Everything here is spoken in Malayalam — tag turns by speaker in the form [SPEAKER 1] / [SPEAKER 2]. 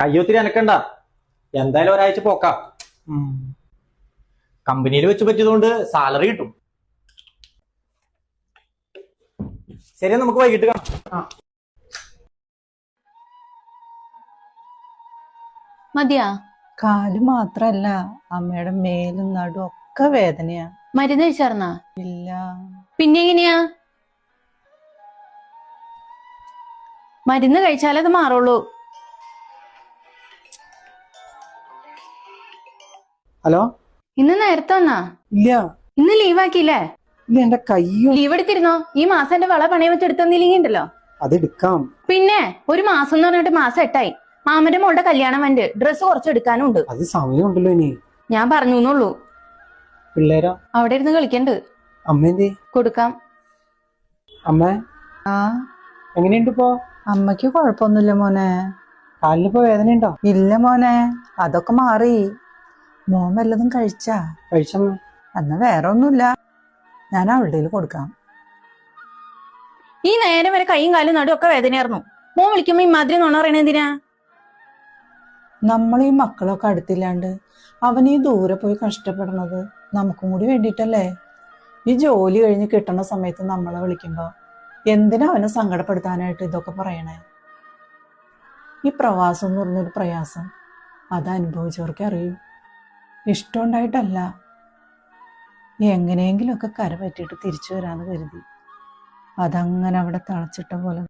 [SPEAKER 1] കയ്യൊത്തിരി അനക്കണ്ട. എന്തായാലും ഒരാഴ്ച പോക്കാം. കമ്പനിയിൽ വെച്ച് പറ്റിയതുകൊണ്ട് സാലറി കിട്ടും. ശരി, നമുക്ക് വൈകിട്ട് കാണാം.
[SPEAKER 2] മതിയാ?
[SPEAKER 3] കാല് മാത്രല്ല, അമ്മയുടെ മേലും നടും ഒക്കെ വേദനയാ.
[SPEAKER 2] മരുന്ന് കഴിച്ചാർന്നാ?
[SPEAKER 3] ഇല്ല.
[SPEAKER 2] പിന്നെ എങ്ങനെയാ? മരുന്ന് കഴിച്ചാലേ അത് മാറുള്ളൂ.
[SPEAKER 1] ഹലോ,
[SPEAKER 2] ഇന്ന് നേരത്തെ വന്നാ?
[SPEAKER 1] ഇല്ല
[SPEAKER 2] ഇന്ന് ലീവാക്കിയില്ലേ?
[SPEAKER 1] ഇല്ല, എന്റെ കയ്യും.
[SPEAKER 2] ലീവ് എടുത്തിരുന്നോ? ഈ മാസം എന്റെ വള പണയം വെച്ച് എടുത്തന്നില്ലെങ്കിൽ ഉണ്ടല്ലോ.
[SPEAKER 1] അതെടുക്കാം.
[SPEAKER 2] പിന്നെ ഒരു മാസം എന്ന് പറഞ്ഞിട്ട് മാസം 8ആയി. മാമന്റെ മോളുടെ കല്യാണം വണ്ട്, ഡ്രസ്സ് കുറച്ച് എടുക്കാനും ഉണ്ട്.
[SPEAKER 1] അത് സമയമുണ്ടല്ലോ ഇനി.
[SPEAKER 2] ഞാൻ പറഞ്ഞുന്നുള്ളൂ.
[SPEAKER 1] പിള്ളേരാ
[SPEAKER 2] അവിടെ ഇരുന്ന് കളിക്കണ്ട്.
[SPEAKER 1] അമ്മ എന്തേ?
[SPEAKER 2] കൊടുക്കാം.
[SPEAKER 1] അമ്മ
[SPEAKER 3] ആ,
[SPEAKER 1] എങ്ങനെയുണ്ട് ഇപ്പോ?
[SPEAKER 3] അമ്മയ്ക്ക് കുഴപ്പമൊന്നുമില്ല മോനെ.
[SPEAKER 1] കാലിനിപ്പോ വേദന ഉണ്ടോ?
[SPEAKER 3] ഇല്ല മോനെ, അതൊക്കെ മാറി. മോൻ വല്ലതും കഴിച്ചാ?
[SPEAKER 1] കഴിച്ചമ്മ.
[SPEAKER 3] എന്നാ വേറെ ഒന്നുമില്ല, ഞാൻ അവളുടെ കൊടുക്കാം.
[SPEAKER 2] ഈ നേരം വരെ കൈയും കാലും നടും ഒക്കെ വേദനയായിരുന്നു. മോൻ വിളിക്കുമ്പോ ഇമാതിരി നുണ പറയണ എന്തിനാ?
[SPEAKER 3] നമ്മൾ ഈ മക്കളൊക്കെ അടുത്തില്ലാണ്ട് അവൻ ഈ ദൂരെ പോയി കഷ്ടപ്പെടുന്നത് നമുക്കും കൂടി വേണ്ടിയിട്ടല്ലേ? ഈ ജോലി കഴിഞ്ഞ് കിട്ടണ സമയത്ത് നമ്മളെ വിളിക്കുമ്പോ എന്തിനാ അവനെ സങ്കടപ്പെടുത്താനായിട്ട് ഇതൊക്കെ പറയണേ? ഈ പ്രവാസം എന്ന് പറഞ്ഞൊരു പ്രയാസം അത് അനുഭവിച്ചവർക്കേ അറിയൂ. ഇഷ്ടമുണ്ടായിട്ടല്ല, എങ്ങനെയെങ്കിലുമൊക്കെ കര പറ്റിയിട്ട് തിരിച്ചു വരാന്ന് കരുതി അതങ്ങനെ അവിടെ തളച്ചിട്ട പോലെ